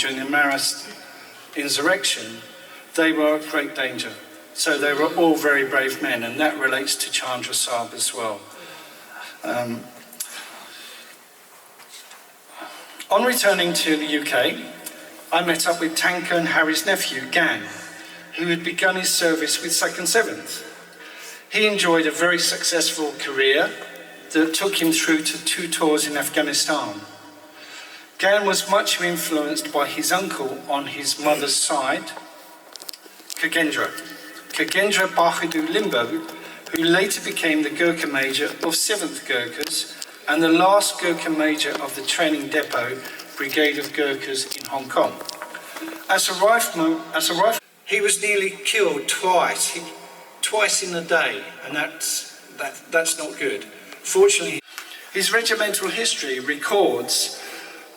during the Maoist insurrection, they were at great danger. So they were all very brave men, and that relates to Chandra Sahib as well. On returning to the UK, I met up with Tanker and Harry's nephew, Gan, who had begun his service with 2nd 7th. He enjoyed a very successful career that took him through to 2 tours in Afghanistan. Gan was much influenced by his uncle on his mother's side, Khagendra Bahadur Limbo, who later became the Gurkha Major of 7th Gurkhas and the last Gurkha Major of the Training Depot Brigade of Gurkhas in Hong Kong. As a rifleman, he was nearly killed twice in a day, and that's not good. Fortunately, his regimental history records,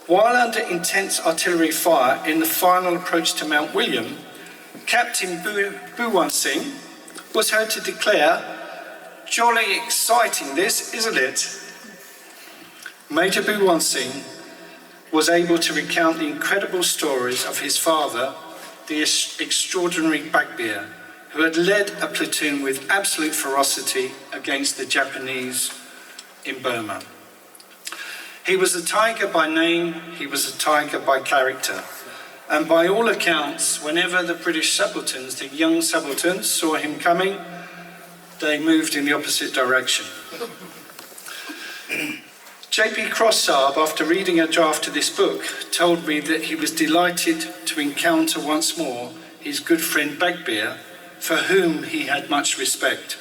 while under intense artillery fire in the final approach to Mount William, Captain Bhuwan Singh was heard to declare, "Jolly exciting this, isn't it?" Major Bhuwan Singh was able to recount the incredible stories of his father, the extraordinary Bagbir, who had led a platoon with absolute ferocity against the Japanese in Burma. He was a tiger by name, he was a tiger by character. And by all accounts, whenever the British subalterns, the young subalterns, saw him coming, they moved in the opposite direction. J.P. Cross Sahib, after reading a draft of this book, told me that he was delighted to encounter once more his good friend Bagbir, for whom he had much respect.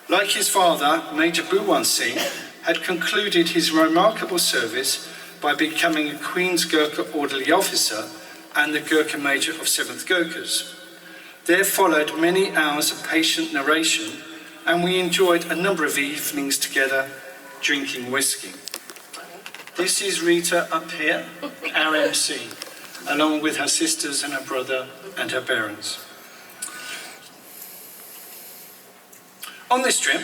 Like his father, Major Bhuwan Singh had concluded his remarkable service by becoming a Queen's Gurkha orderly officer and the Gurkha Major of 7th Gurkhas. There followed many hours of patient narration, and we enjoyed a number of evenings together drinking whiskey. This is Rita up here, our MC, along with her sisters and her brother and her parents. On this trip,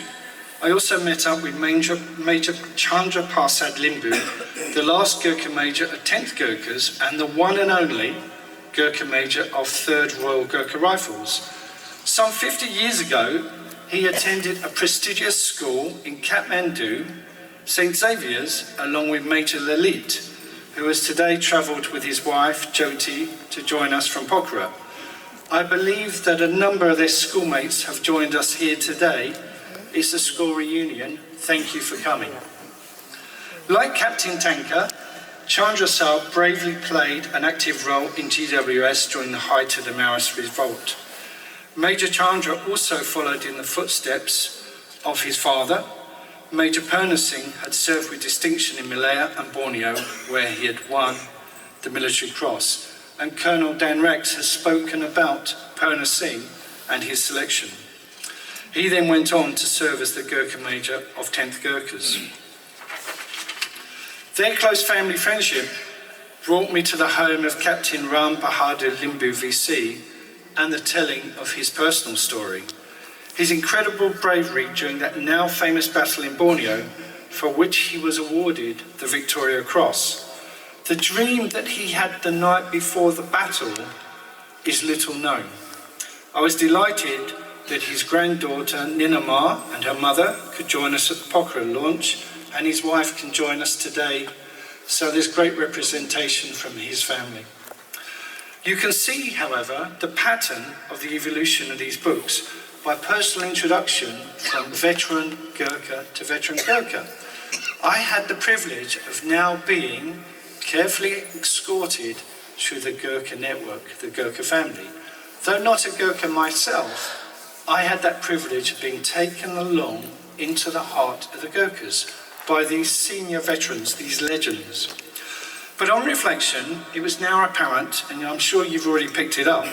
I also met up with Major Chandra Prasad Limbu, the last Gurkha Major of 10th Gurkhas and the one and only Gurkha Major of 3rd Royal Gurkha Rifles. Some 50 years ago, he attended a prestigious school in Kathmandu, St. Xavier's, along with Major Lalit, who has today travelled with his wife, Jyoti, to join us from Pokhara. I believe that a number of their schoolmates have joined us here today. It's a school reunion. Thank you for coming. Like Captain Tanker, Chandra Sahib bravely played an active role in GWS during the height of the Maoist revolt. Major Chandra also followed in the footsteps of his father. Major Purna Singh had served with distinction in Malaya and Borneo, where he had won the Military Cross. And Colonel Dan Rex has spoken about Purna Singh and his selection. He then went on to serve as the Gurkha Major of 10th Gurkhas. Their close family friendship brought me to the home of Captain Ram Bahadur Limbu VC and the telling of his personal story. His incredible bravery during that now famous battle in Borneo, for which he was awarded the Victoria Cross. The dream that he had the night before the battle is little known. I was delighted that his granddaughter Ninamar and her mother could join us at the Pokhara launch, and his wife can join us today, so there's great representation from his family. You can see, however, the pattern of the evolution of these books by personal introduction from veteran Gurkha to veteran Gurkha. I had the privilege of now being carefully escorted through the Gurkha network, the Gurkha family. Though not a Gurkha myself, I had that privilege of being taken along into the heart of the Gurkhas by these senior veterans, these legends. But on reflection, it was now apparent, and I'm sure you've already picked it up,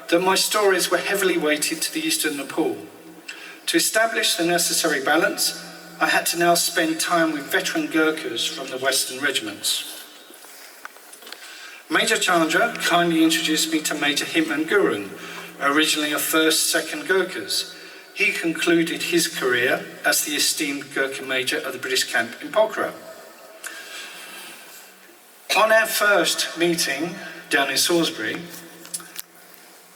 that my stories were heavily weighted to the eastern Nepal. To establish the necessary balance, I had to now spend time with veteran Gurkhas from the western regiments. Major Chandra kindly introduced me to Major Hitman Gurung, originally a 1st, 2nd Gurkhas. He concluded his career as the esteemed Gurkha Major of the British camp in Pokhara. On our first meeting, down in Salisbury.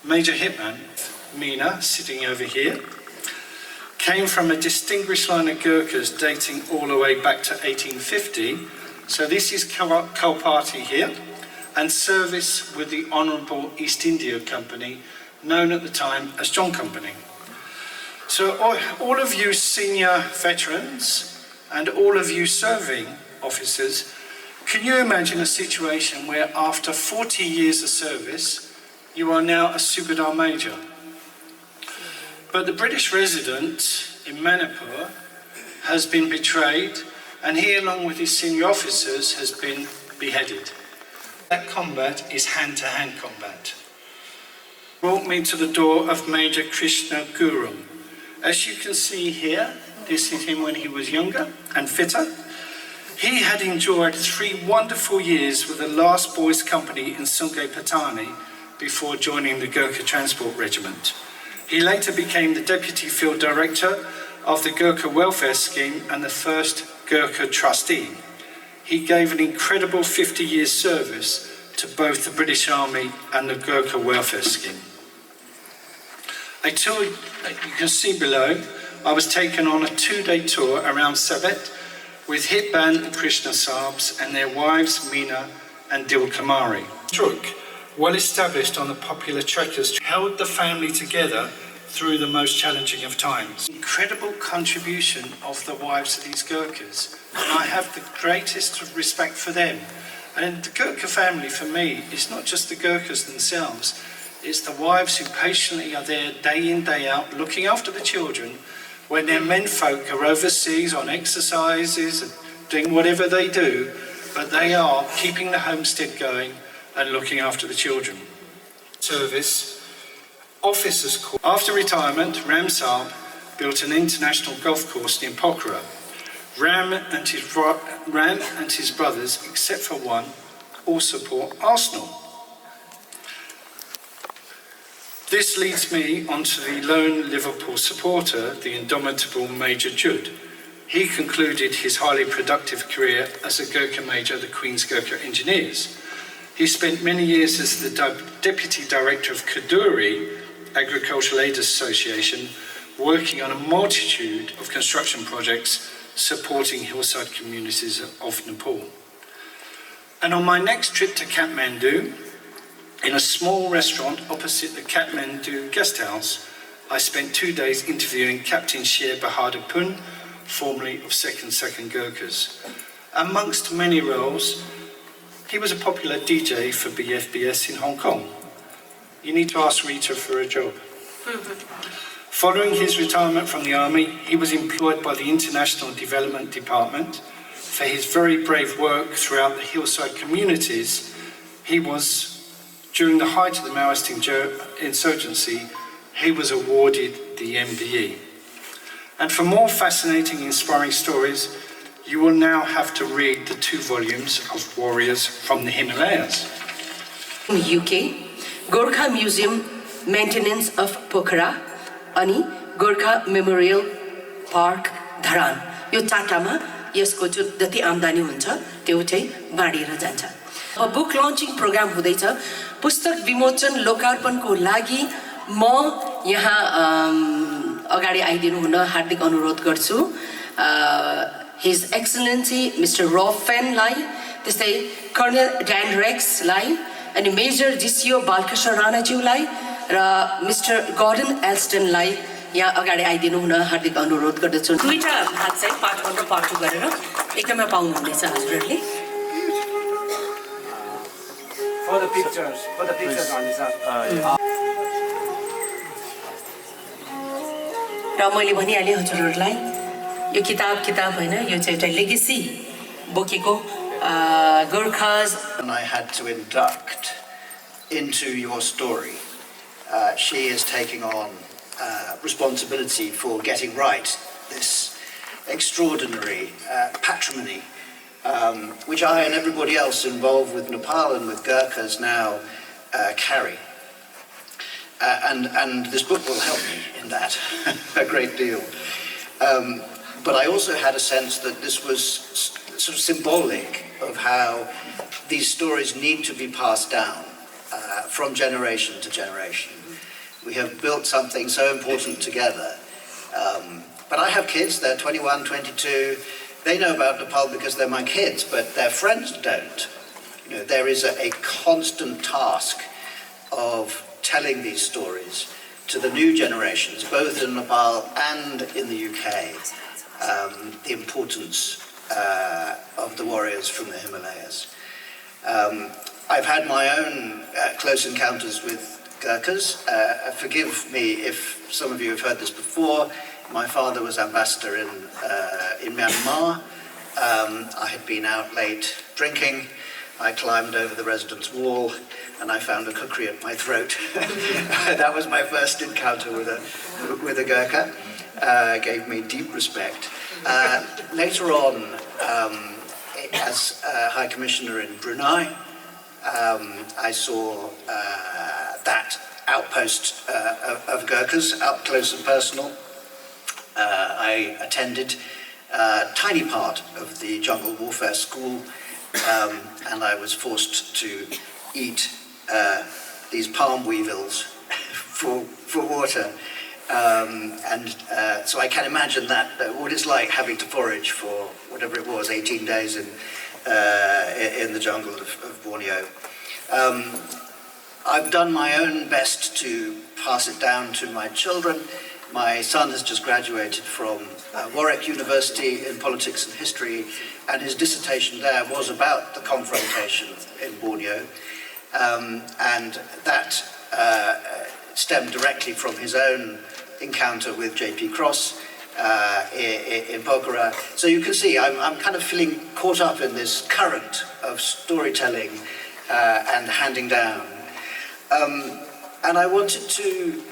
Major hitman, Meena, sitting over here, came from a distinguished line of Gurkhas dating all the way back to 1850. So this is Kalpati here, and service with the Honourable East India Company, known at the time as John Company. So all of you senior veterans and all of you serving officers, can you imagine a situation where after 40 years of service, you are now a Subedar Major? But the British resident in Manipur has been betrayed, and he, along with his senior officers, has been beheaded. That combat is hand-to-hand combat. Brought me to the door of Major Krishna Gurum. As you can see here, this is him when he was younger and fitter. He had enjoyed 3 wonderful years with the last boys' company in Sungai Patani before joining the Gurkha Transport Regiment. He later became the Deputy Field Director of the Gurkha Welfare Scheme and the first Gurkha Trustee. He gave an incredible 50 years service to both the British Army and the Gurkha Welfare Scheme. A tour you can see below, I was taken on a 2-day tour around Sabet with Hitban and Krishna Sabs and their wives Meena and Dil Kamari. Truk, well established on the popular trekkers, held the family together through the most challenging of times. Incredible contribution of the wives of these Gurkhas, and I have the greatest respect for them. And the Gurkha family for me is not just the Gurkhas themselves, it's the wives who patiently are there day in, day out, looking after the children when their menfolk are overseas on exercises and doing whatever they do, but they are keeping the homestead going and looking after the children. Service, officers' corps. After retirement, Ram Saab built an international golf course near Pokhara. Ram and his brothers, except for one, all support Arsenal. This leads me onto the lone Liverpool supporter, the indomitable Major Judd. He concluded his highly productive career as a Gurkha Major of the Queen's Gurkha Engineers. He spent many years as the Deputy Director of Kaduri Agricultural Aid Association, working on a multitude of construction projects supporting hillside communities of Nepal. And on my next trip to Kathmandu, in a small restaurant opposite the Kathmandu guest house, I spent 2 days interviewing Captain Sher Bahadur Pun, formerly of 2nd Gurkhas. Amongst many roles, he was a popular DJ for BFBS in Hong Kong. You need to ask Rita for a job. Following his retirement from the army, he was employed by the International Development Department. For his very brave work throughout the hillside communities, during the height of the Maoist insurgency, he was awarded the MBE. And for more fascinating, inspiring stories, you will now have to read the 2 volumes of Warriors from the Himalayas. UK, Gurkha Museum Maintenance of Pokhara, अनि Gorkha memorial park Dharan, यो 4टामा यसको जुन जति आम्दानी हुन्छ त्यो चाहिँ बाँडिएर जान्छ। अब book launching programme हुँदैछ। पुस्तक विमोचन लोकार्पणको लागि म यहाँ अगाडि आइदिनु हुन हार्दिक अनुरोध गर्छु। हिज एक्सलेन्सी मिस्टर रफेनलाई, त्यस्तै कर्नेल ड्यान रेक्सलाई, अनि मेजर जिसिओ बालकृष्ण राणाज्यूलाई र मिस्टर गॉर्डन एल्स्टनलाई यहाँ अगाडि आइदिनु हुन हार्दिक अनुरोध गर्दछु। 2टा भाग चाहिँ पार्ट 1 र पार्ट 2 गरेर एकैमा पाउनुहुनेछ हजुरहरूले। For the pictures on this. र मैले भनिहालेँ हजुरहरूलाई, यो किताब होइन, यो चाहिँ एउटा लेगेसी बोकेको Gurkhas. And I had to induct into your story. She is taking on responsibility for getting right this extraordinary patrimony, which I and everybody else involved with Nepal and with Gurkhas now carry. And this book will help me in that a great deal. But I also had a sense that this was sort of symbolic of how these stories need to be passed down. from generation to generation. We have built something so important together. But I have kids, they're 21, 22. They know about Nepal because they're my kids, but their friends don't. You know, there is a constant task of telling these stories to the new generations, both in Nepal and in the UK, the importance of the warriors from the Himalayas. I've had my own close encounters with Gurkhas. Forgive me if some of you have heard this before. My father was ambassador in Myanmar. I had been out late drinking. I climbed over the residence wall and I found a kukri at my throat. That was my first encounter with a Gurkha. Gave me deep respect. Later on, as High Commissioner in Brunei, I saw that outpost of Gurkhas up close and personal. I attended a tiny part of the jungle warfare school, and I was forced to eat these palm weevils for water. So I can imagine what it's like having to forage for whatever it was, 18 days in the jungle of Borneo. I've done my own best to pass it down to my children. My son has just graduated from Warwick University in politics and history, and his dissertation there was about the confrontation in Borneo, and that stemmed directly from his own encounter with J.P. Cross in Pokhara. So you can see I'm kind of feeling caught up in this current of storytelling and handing down. And I wanted to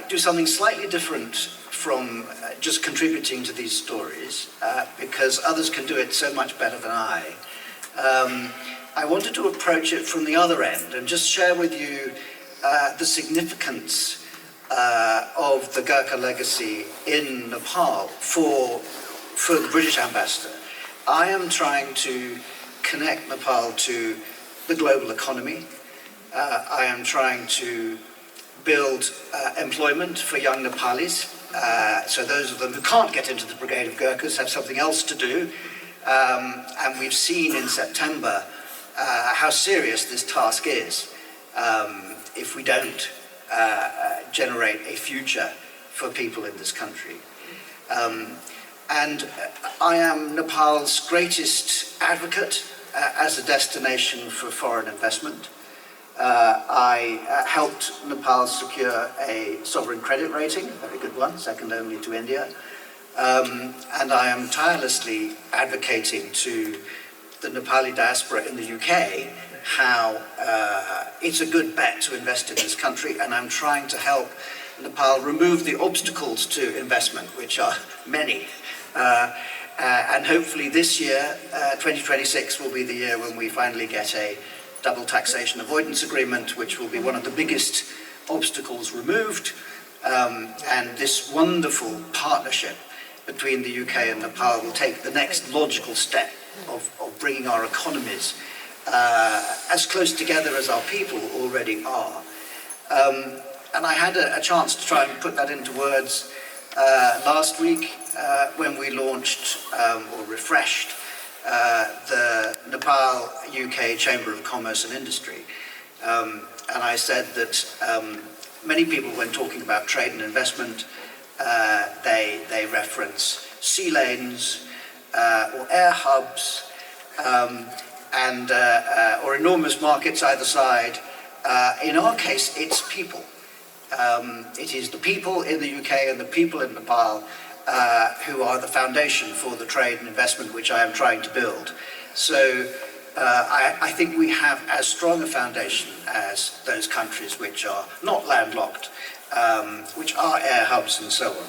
do something slightly different from just contributing to these stories, because others can do it so much better than I. I wanted to approach it from the other end and just share with you the significance of the Gurkha legacy in Nepal for the British ambassador. I am trying to connect Nepal to the global economy. I am trying to build employment for young Nepalis, so those of them who can't get into the Brigade of Gurkhas have something else to do. And we've seen in September how serious this task is if we don't generate a future for people in this country. And I am Nepal's greatest advocate as a destination for foreign investment. I helped Nepal secure a sovereign credit rating, a very good one, second only to India. And I am tirelessly advocating to the Nepali diaspora in the UK how it's a good bet to invest in this country, and I'm trying to help Nepal remove the obstacles to investment, which are many. And hopefully this year, 2026, will be the year when we finally get a double taxation avoidance agreement, which will be one of the biggest obstacles removed. And this wonderful partnership between the UK and Nepal will take the next logical step of bringing our economies as close together as our people already are. And I had a chance to try and put that into words last week when we launched or refreshed the Nepal UK Chamber of Commerce and Industry. And I said that many people, when talking about trade and investment, they reference sea lanes or air hubs or enormous markets either side. In our case, it's people. It is the people in the UK and the people in Nepal who are the foundation for the trade and investment which I am trying to build. So I think we have as strong a foundation as those countries which are not landlocked, which are air hubs and so on.